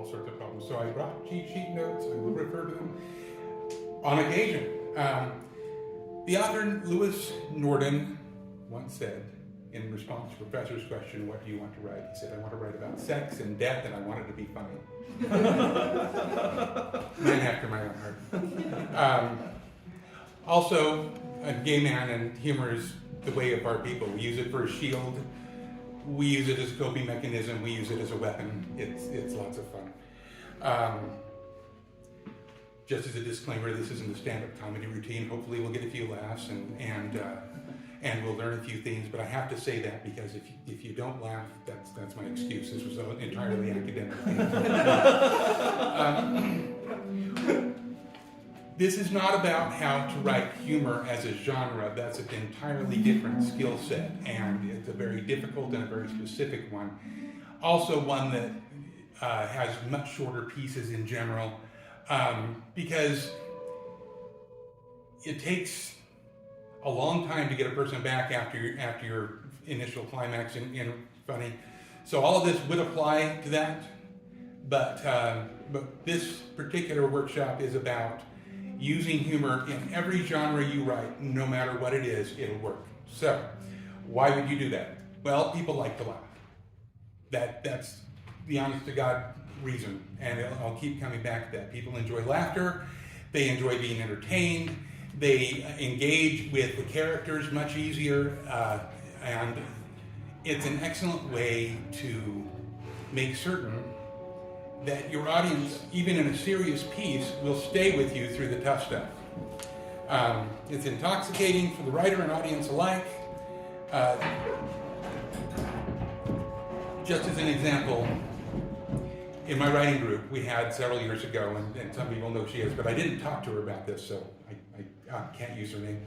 all sorts of problems. So I brought cheat sheet notes. I will refer to them on occasion. The author Lewis Norden once said, in response to the professor's question, what do you want to write? He said, I want to write about sex and death, and I want it to be funny. Man after my own heart. Also, a gay man, and humor is the way of our people. We use it for a shield. We use it as a coping mechanism. We use it as a weapon. It's lots of fun. Just as a disclaimer, this isn't a stand-up comedy routine. Hopefully we'll get a few laughs and we'll learn a few things. But I have to say that because if you don't laugh, that's my excuse. This was an entirely academic thing. This is not about how to write humor as a genre. That's an entirely different skill set, and it's a very difficult and a very specific one. Also one that has much shorter pieces in general, because it takes a long time to get a person back after your initial climax in funny. So all of this would apply to that, but this particular workshop is about using humor in every genre you write, no matter what it is, it'll work. So, why would you do that? Well, people like to laugh. That's the honest to God reason, and I'll keep coming back to that. People enjoy laughter, they enjoy being entertained, they engage with the characters much easier, and it's an excellent way to make certain that your audience, even in a serious piece, will stay with you through the tough stuff. It's intoxicating for the writer and audience alike. Just as an example, in my writing group we had several years ago, and some people know who she is, but I didn't talk to her about this, so I can't use her name.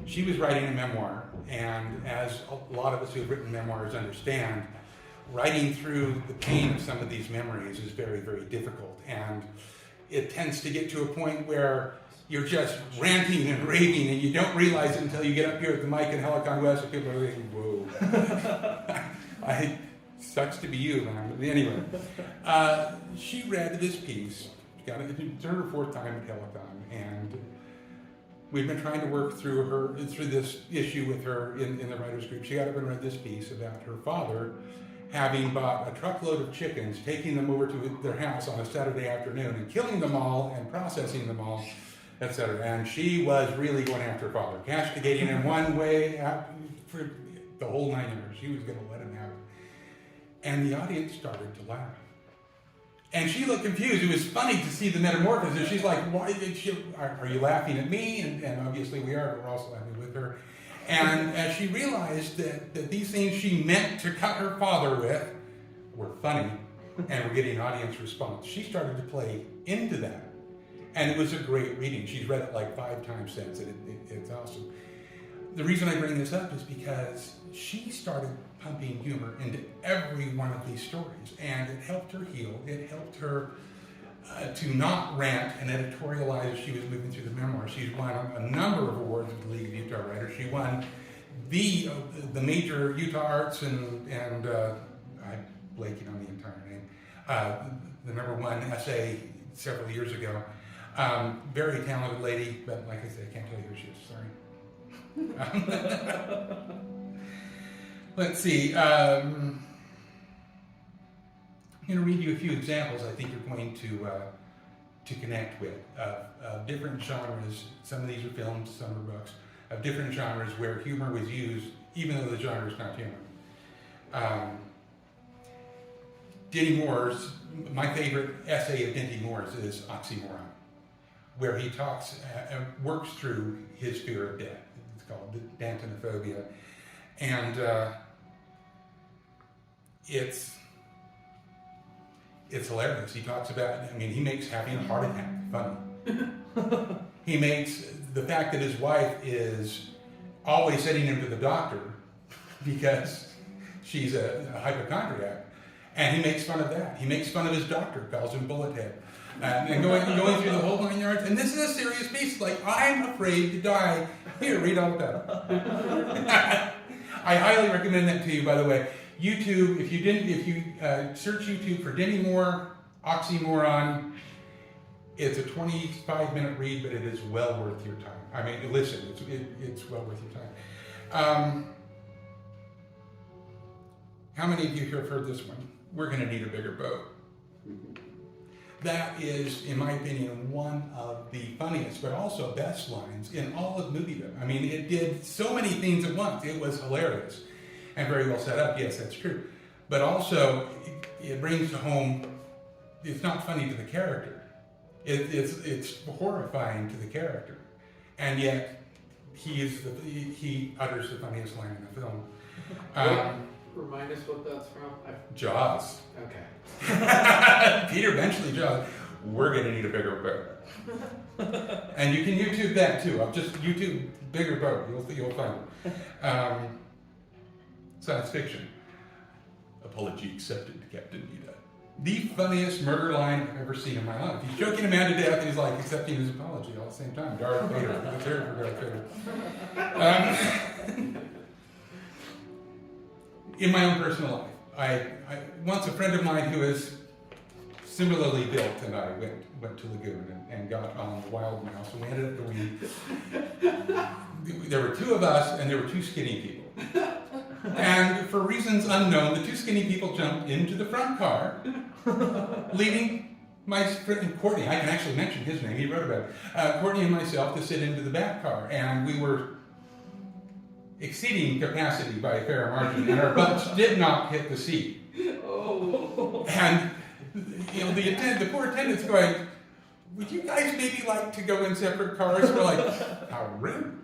She was writing a memoir, and as a lot of us who have written memoirs understand, writing through the pain of some of these memories is very, very difficult, and it tends to get to a point where you're just ranting and raving, and you don't realize it until you get up here at the mic in Helicon West, and people are thinking, whoa. Sucks to be you, man. Anyway, she read this piece. It's her fourth time at Helicon, and we've been trying to work through this issue with her in the writers group. She got up and read this piece about her father having bought a truckload of chickens, taking them over to their house on a Saturday afternoon and killing them all and processing them all, etc. And she was really going after her father, castigating him one way out for the whole 9 years. She was going to let him have it. And the audience started to laugh. And she looked confused. It was funny to see the metamorphosis. She's like, "Why did are you laughing at me?" And obviously we are. We're also laughing with her. And as she realized that these things she meant to cut her father with were funny and were getting audience response, she started to play into that. And it was a great reading. She's read it like 5 times since, and it's awesome. The reason I bring this up is because she started pumping humor into every one of these stories, and it helped her heal. It helped her to not rant and editorialize as she was moving through the memoir. She's won a number of awards with the League of Utah Writers. She won the major Utah Arts and I'm blanking on the entire name, the #1 essay several years ago. Very talented lady, but like I said, I can't tell you who she is, sorry. Let's see. I'm going to read you a few examples I think you're going to connect with of different genres. Some of these are films, some are books, of different genres where humor was used, even though the genre is not humor. Denny Moore's, my favorite essay of Denny Moore's is Oxymoron, where he works through his fear of death. It's called Dantanophobia. And it's hilarious. He talks about, he makes having a heart attack funny. He makes the fact that his wife is always sending him to the doctor because she's a hypochondriac, and he makes fun of that. He makes fun of his doctor, calls him bullet head. And going through the whole 9 yards. And this is a serious piece, like, I'm afraid to die. Here, read all about it. I highly recommend that to you, by the way. YouTube, if you search YouTube for Demi Moore, oxymoron, it's a 25-minute read, but it is well worth your time. I mean, listen, it's well worth your time. How many of you here have heard this one? We're going to need a bigger boat. That is, in my opinion, one of the funniest, but also best lines in all of moviedom. I mean, it did so many things at once. It was hilarious and very well set up. Yes, that's true. But also, it brings home, it's not funny to the character. It's horrifying to the character. And yet, he utters the funniest line in the film. Remind us what that's from. Jaws. Okay. Peter Benchley, Jaws. We're going to need a bigger boat. And you can YouTube that too. I'll just YouTube bigger boat. You'll find it. Science fiction. Apology accepted, Captain Nita. The funniest murder line I've ever seen in my life. He's choking a man to death and he's like accepting his apology all at the same time. Darth Vader. Let's hear it for Darth Vader. In my own personal life, I once a friend of mine who is similarly built and I went to Lagoon and got on the Wild Mouse, and we ended up going. There were two of us and there were two skinny people. And for reasons unknown, the two skinny people jumped into the front car, leaving my friend Courtney. I can actually mention his name. He wrote about it. Courtney and myself to sit into the back car, and we were exceeding capacity by a fair margin, and our butts did not hit the seat. Oh. And the poor attendant's going, "Would you guys maybe like to go in separate cars?" We're like, "How rude!"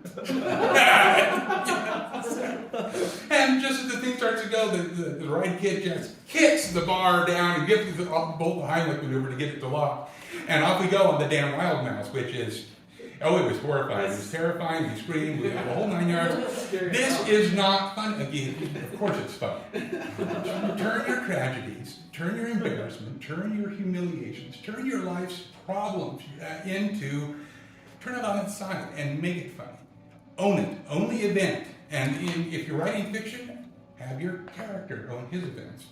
And just as the thing starts to go, the ride kid just kicks the bar down and gives both the Heimlich maneuver to get it to lock, and off we go on the damn Wild Mouse, which is. Oh, it was horrifying. It was terrifying. He screamed. The whole 9 yards. This is not fun. Again, of course it's fun. Turn your tragedies, turn your embarrassment, turn your humiliations, turn your life's problems turn it on its side and make it funny. Own it. Own the event. And if you're writing fiction, have your character own his events.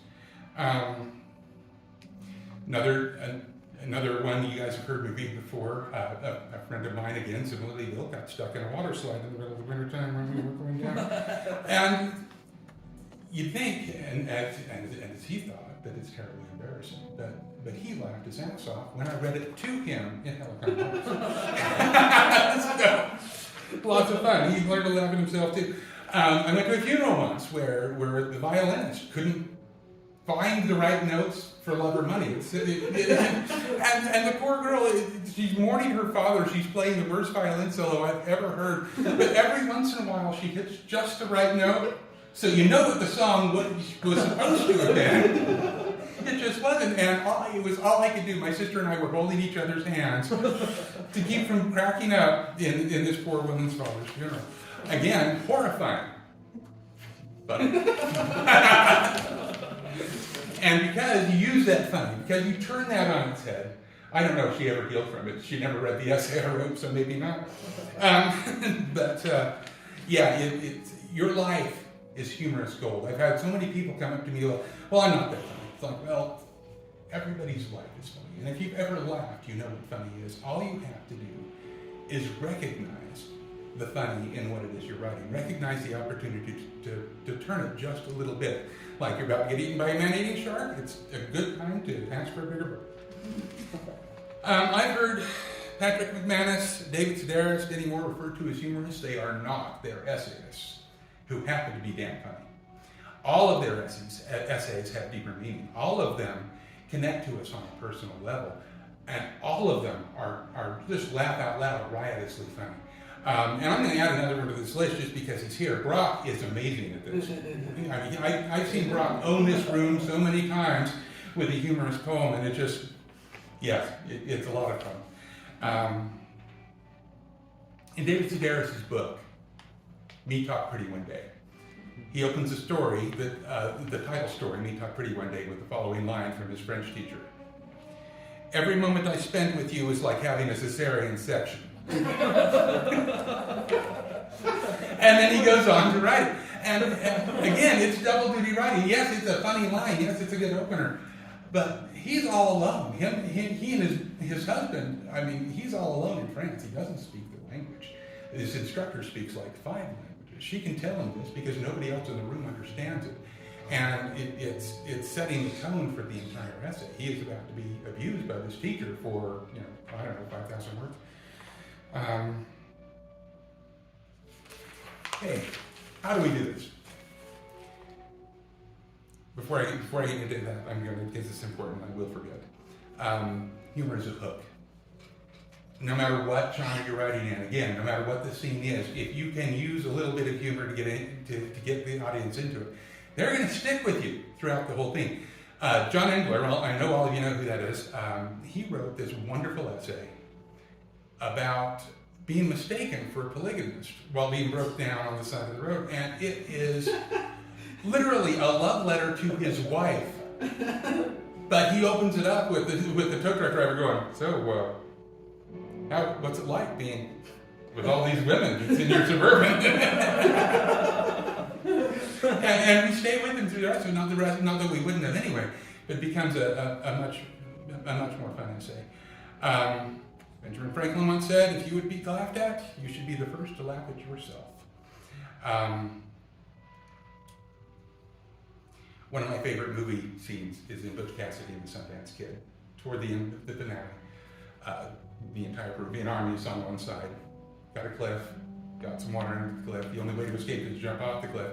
Another one you guys have heard me read before, a friend of mine, again, similarly built, got stuck in a water slide in the middle of the winter time when we were going down. And you'd think, and as he thought, that it's terribly embarrassing, but he laughed his ass off when I read it to him in Helicon. So, lots of fun. He learned to laugh at himself too. I went to a funeral once where the violinist couldn't find the right notes for Love or Money. And the poor girl, she's mourning her father. She's playing the worst violin solo I've ever heard. But every once in a while, she hits just the right note, so you know what the song was supposed to have been. It just wasn't, and it was all I could do. My sister and I were holding each other's hands to keep from cracking up in this poor woman's father's funeral. Again, horrifying. But and because you use that funny, because you turn that on its head, I don't know if she ever healed from it. She never read the essay I wrote, so maybe not. Your life is humorous gold. I've had so many people come up to me like, "Well, I'm not that funny." It's like, well, everybody's life is funny. And if you've ever laughed, you know what funny is. All you have to do is recognize the funny in what it is you're writing. Recognize the opportunity to turn it just a little bit. Like you're about to get eaten by a man-eating shark, it's a good time to ask for a bigger boat. I've heard Patrick McManus, David Sedaris, Denny Moore referred to as humorists. They are not. They're essayists who happen to be damn funny. All of their essays have deeper meaning. All of them connect to us on a personal level. And all of them are just laugh out loud, riotously funny. And I'm going to add another one to this list just because he's here. Brock is amazing at this. I've seen Brock own this room so many times with a humorous poem, and it's a lot of fun. In David Sedaris' book, Me Talk Pretty One Day, he opens the story, the title story, Me Talk Pretty One Day, with the following line from his French teacher. "Every moment I spend with you is like having a cesarean section." And then he goes on to write. And again, it's double duty writing. Yes, it's a funny line. Yes, it's a good opener. But he's all alone. He and his husband, I mean, he's all alone in France. He doesn't speak the language. His instructor speaks like 5 languages. She can tell him this because nobody else in the room understands it. And it's setting the tone for the entire essay. He is about to be abused by this teacher for, 5,000 words. Hey, how do we do this? Before I get into that, I'm going to, because it's important, I will forget. Humor is a hook. No matter what genre you're writing in, again, no matter what the scene is, if you can use a little bit of humor to get the audience into it, they're going to stick with you throughout the whole thing. John Engler, well, I know all of you know who that is. He wrote this wonderful essay about being mistaken for a polygamist while being broke down on the side of the road, and it is literally a love letter to his wife. But he opens it up with the tow truck driver going, "So, what's it like being with all these women in your Suburban?" and we stay with him through the rest of it. Not that we wouldn't have anyway. But it becomes a much more fun essay. Benjamin Franklin once said, "If you would be laughed at, you should be the first to laugh at yourself." One of my favorite movie scenes is in Butch Cassidy and the Sundance Kid. Toward the end of the finale, the entire Peruvian army is on one side, got a cliff, got some water under the cliff. The only way to escape is to jump off the cliff.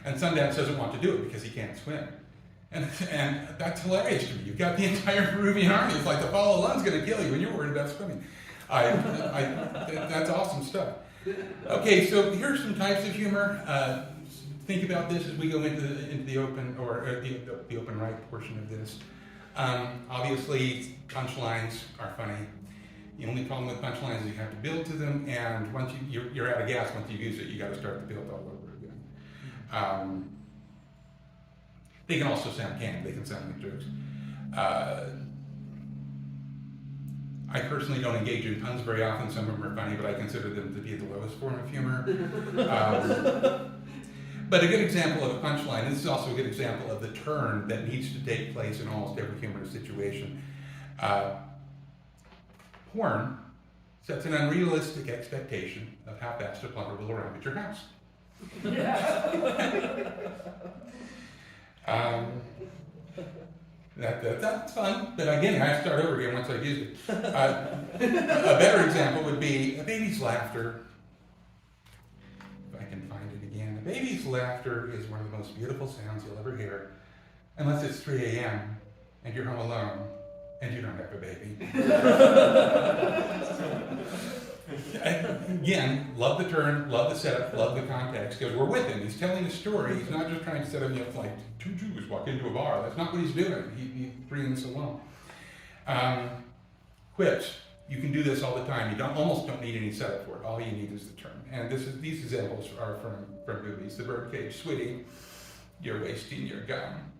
And Sundance doesn't want to do it because he can't swim. And that's hilarious to me. You've got the entire Peruvian army. It's like the fall alone's going to kill you and you're worried about swimming. That's awesome stuff. Okay, so here's some types of humor. Think about this as we go into the open or the open right portion of this. Obviously, punchlines are funny. The only problem with punchlines is you have to build to them, and once you're out of gas once you use it, you got to start the build all over again. They can also sound canned. They can sound like jokes. I personally don't engage in puns very often. Some of them are funny, but I consider them to be the lowest form of humor. But a good example of a punchline, and this is also a good example of the turn that needs to take place in almost every humorous situation. Porn sets an unrealistic expectation of how fast a plumber will arrive at your house. That's fun, but again, I have to start over again once I've used it. A better example would be a baby's laughter. If I can find it again. A baby's laughter is one of the most beautiful sounds you'll ever hear, unless it's 3 a.m. and you're home alone and you don't have a baby. Again, love the turn, love the setup, love the context, because we're with him. He's telling a story. He's not just trying to set him up like 2 Jews walk into a bar. That's not what he's doing. He's bringing this along. Quips. You can do this all the time. You almost don't need any setup for it. All you need is the turn. And these examples are from movies. The Birdcage, "Sweetie, you're wasting your gum."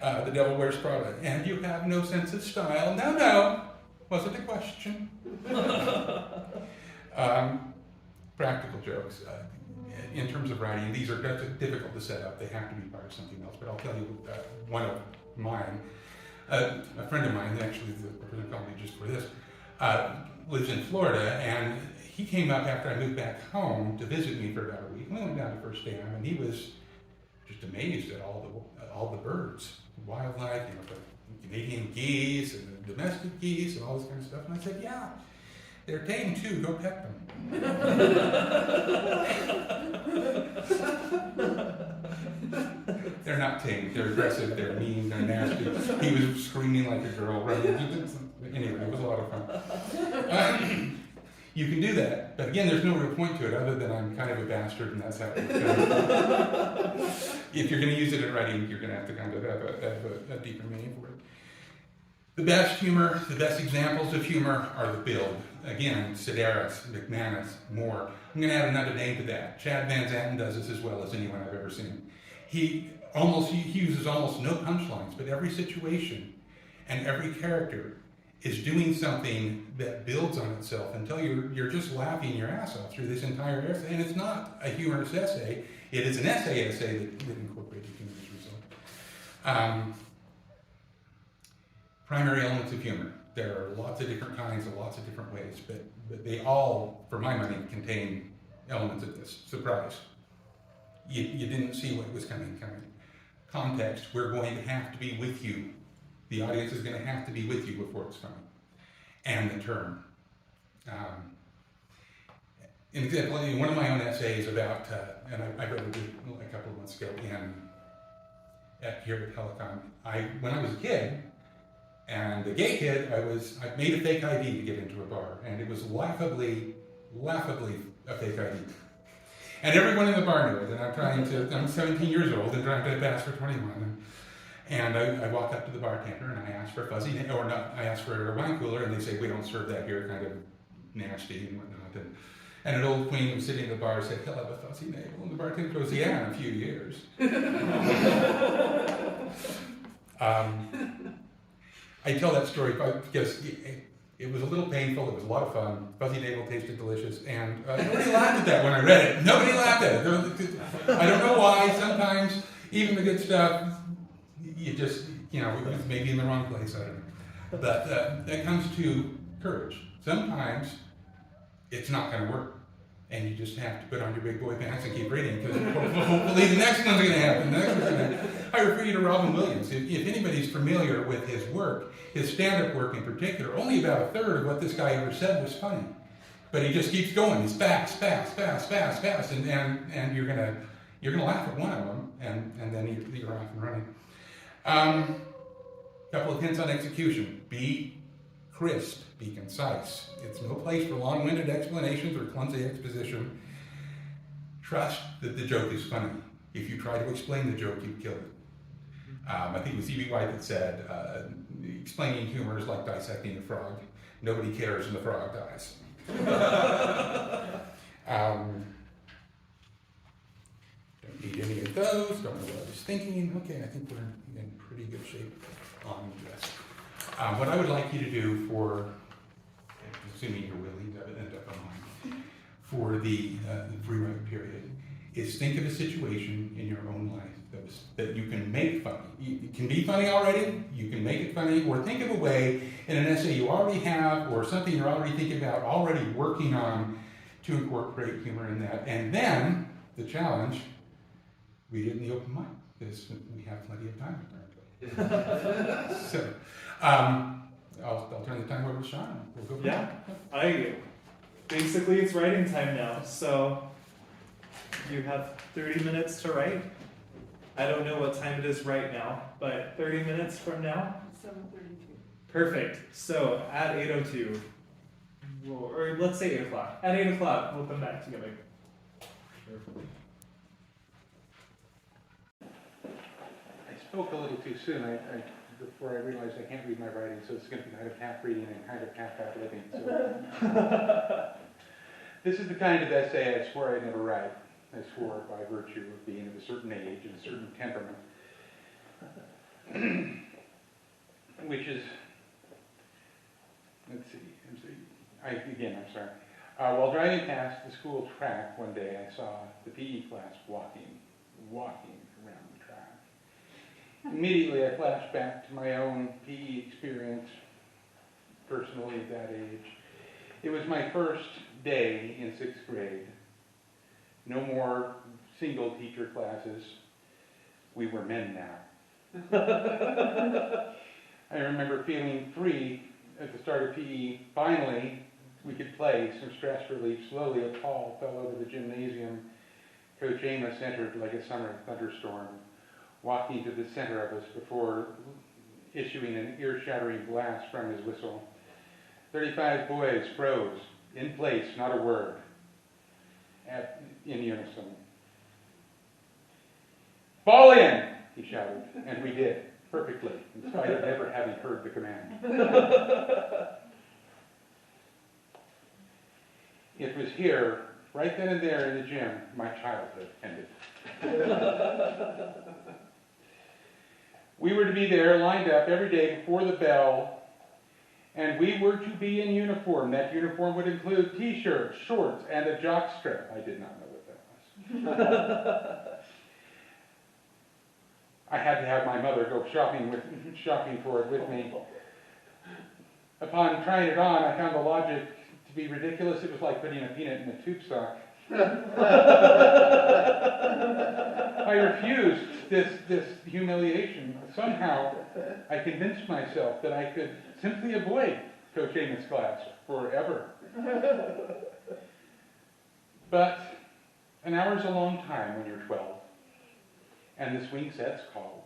The Devil Wears Prada, "And you have no sense of style." No. Wasn't a question. Practical jokes. In terms of writing, these are difficult to set up. They have to be part of something else. But I'll tell you one of mine. A friend of mine, actually, the person called me just for this, lives in Florida, and he came up after I moved back home to visit me for about a week. We went down the first day, and he was just amazed at all the birds, wildlife, the Canadian geese and the domestic geese and all this kind of stuff. And I said, "Yeah, they're tame too. Go pet them." They're not tame. They're aggressive. They're mean. They're nasty. He was screaming like a girl. Anyway, it was a lot of fun. You can do that, but again, there's no real point to it other than I'm kind of a bastard, and that's how it goes. If you're going to use it in writing, you're going to have to kind of have a deeper meaning for it. The best humor, the best examples of humor are the build. Again, Sedaris, McManus, Moore. I'm going to add another name to that. Chad Van Zanten does this as well as anyone I've ever seen. He uses almost no punchlines, but every situation and every character is doing something that builds on itself until you're just laughing your ass off through this entire essay. And it's not a humorous essay. It is an essay that incorporates a humorous result. Primary elements of humor. There are lots of different kinds and lots of different ways, but they all, for my money, contain elements of this. Surprise. You didn't see what was coming. Context, we're going to have to be with you. The audience is going to have to be with you before it's funny. And the term. An example, one of my own essays about, and I wrote it a couple of months ago here at Helicon. When I was a kid, and a gay kid, I made a fake ID to get into a bar, and it was laughably a fake ID. And everyone in the bar knew it, and I'm 17 years old and trying to pass for 21. And I walk up to the bartender and I ask for I ask for a wine cooler, and they say, we don't serve that here, kind of nasty and whatnot. And an old queen was sitting in the bar said, he'll have a fuzzy navel. And the bartender goes, yeah, in a few years. I tell that story because it was a little painful, it was a lot of fun. Fuzzy navel tasted delicious, and nobody laughed at that when I read it. Nobody laughed at it. I don't know why. Sometimes, even the good stuff, you just, it was maybe in the wrong place, I don't know. But that comes to courage. Sometimes it's not going to work, and you just have to put on your big boy pants and keep reading, because hopefully the next one's going to happen. I refer you to Robin Williams. If anybody's familiar with his work, his stand-up work in particular, only about a third of what this guy ever said was funny. But he just keeps going. He's fast, and you're gonna laugh at one of them, and then you're off and running. Couple of hints on execution. Be crisp, be concise. It's no place for long-winded explanations or clumsy exposition. Trust that the joke is funny. If you try to explain the joke, you kill it. I think it was E.B. White that said, explaining humor is like dissecting a frog. Nobody cares and the frog dies. Don't need any of those. Don't know what I was thinking. Okay, I think we're in pretty good shape on this. What I would like you to do for, assuming you're willing to end up online, for the free write period, is think of a situation in your own life that you can make funny. It can be funny already, you can make it funny, or think of a way in an essay you already have, or something you're already thinking about, already working on, to incorporate humor in that. And then, the challenge, read it in the open mic, because we have plenty of time. So, I'll turn the time over to Sean. We'll go from there. Basically it's writing time now, so you have 30 minutes to write. I don't know what time it is right now, but 30 minutes from now? 7:32. Perfect. So at 8:02, or let's say 8 o'clock. At 8 o'clock, we'll come back together. I spoke a little too soon. Before I realized I can't read my writing, so it's going to be kind of half reading and kind of half living. So. This is the kind of essay I swore I'd never write. I swore by virtue of being of a certain age and a certain temperament, which is, let's see, I'm sorry. While driving past the school track one day, I saw the PE class walking around the track. Immediately I flashed back to my own PE experience, personally at that age. It was my first day in 6th grade. No more single teacher classes. We were men now. I remember feeling free at the start of PE. Finally, we could play some stress relief. Slowly a pall fell over the gymnasium. Coach Amos entered like a summer thunderstorm, walking to the center of us before issuing an ear-shattering blast from his whistle. 35 boys froze, in place, not a word, in unison. "Fall in!" he shouted, and we did, perfectly, in spite of never having heard the command. It was here, right then and there in the gym, my childhood ended. We were to be there, lined up every day before the bell, And we were to be in uniform. That uniform would include t-shirts, shorts, and a jockstrap. I did not know what that was. I had to have my mother go shopping for it with me. Upon trying it on, I found the logic to be ridiculous. It was like putting a peanut in a tube sock. I refused this humiliation. Somehow, I convinced myself that I could simply avoid Coach Amos' class forever. But an hour's a long time when you're 12, and the swing set's called.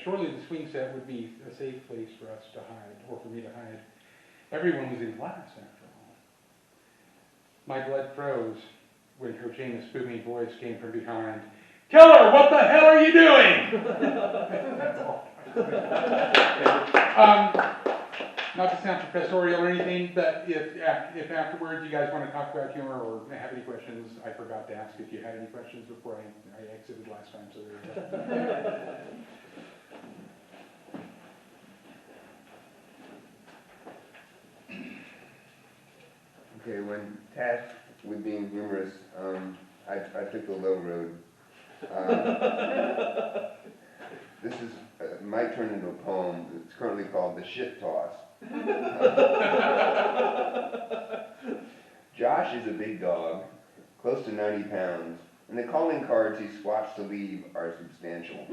Shortly the swing set would be a safe place for us to hide, or for me to hide. Everyone was in class, after all. My blood froze when Coach Amos' booming voice came from behind. "Keller, what the hell are you doing?" Not to sound professorial or anything, but if afterwards you guys want to talk about humor or have any questions, I forgot to ask if you had any questions before I exited last time. So Okay, when tasked with being humorous, I took the low road. This is might turn into a poem. It's currently called "The Shit Toss." Josh is a big dog, close to 90 pounds, and the calling cards he squats to leave are substantial.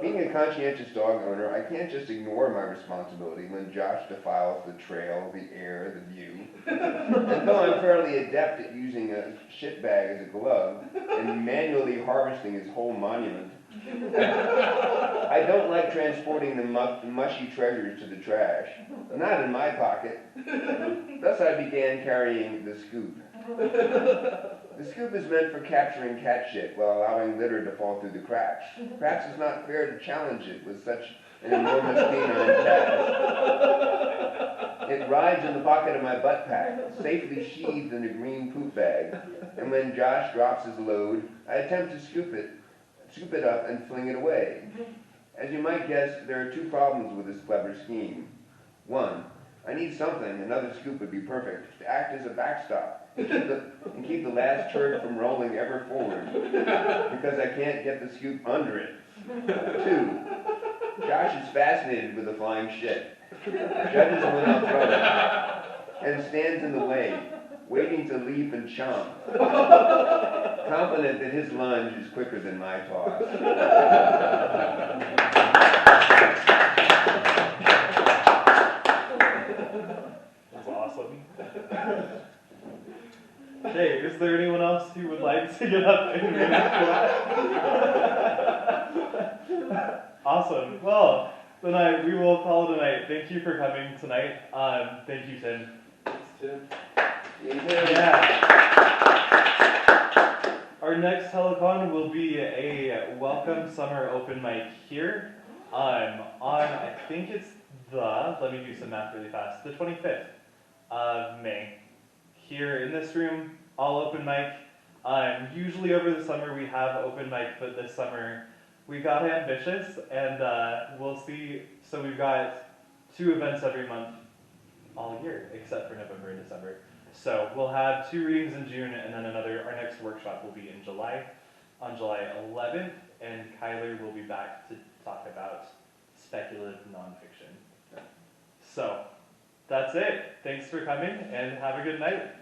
Being a conscientious dog owner, I can't just ignore my responsibility when Josh defiles the trail, the air, the view. And though I'm fairly adept at using a shit bag as a glove and manually harvesting his whole monument, I don't like transporting the mushy treasures to the trash, not in my pocket. Thus I began carrying the scoop. The scoop is meant for capturing cat shit while allowing litter to fall through the cracks. Perhaps it's not fair to challenge it with such an enormous canine task. It rides in the pocket of my butt pack, safely sheathed in a green poop bag, and when Josh drops his load, I attempt to scoop it up and fling it away. As you might guess, there are two problems with this clever scheme. One, I need something, another scoop would be perfect, to act as a backstop and keep the last turd from rolling ever forward, because I can't get the scoop under it. Two, Josh is fascinated with the flying shit, judges when I'll throw it, and stands in the way, waiting to leap and chomp, confident that his lunge is quicker than my toss. That's awesome. Okay, is there anyone else who would like to get up and read that? Awesome. Well, tonight we will call it a night. Thank you for coming tonight. Thank you, Tim. Thanks, Tim. Yeah. Our next Helicon will be a welcome summer open mic here on, I think it's let me do some math really fast, the 25th of May. Here in this room, all open mic. Usually over the summer we have open mic, but this summer we got ambitious and we'll see. So we've got 2 events every month all year, except for November and December. So we'll have 2 readings in June, and then our next workshop will be in July, on July 11th, and Kyler will be back to talk about speculative nonfiction. So that's it. Thanks for coming, and have a good night.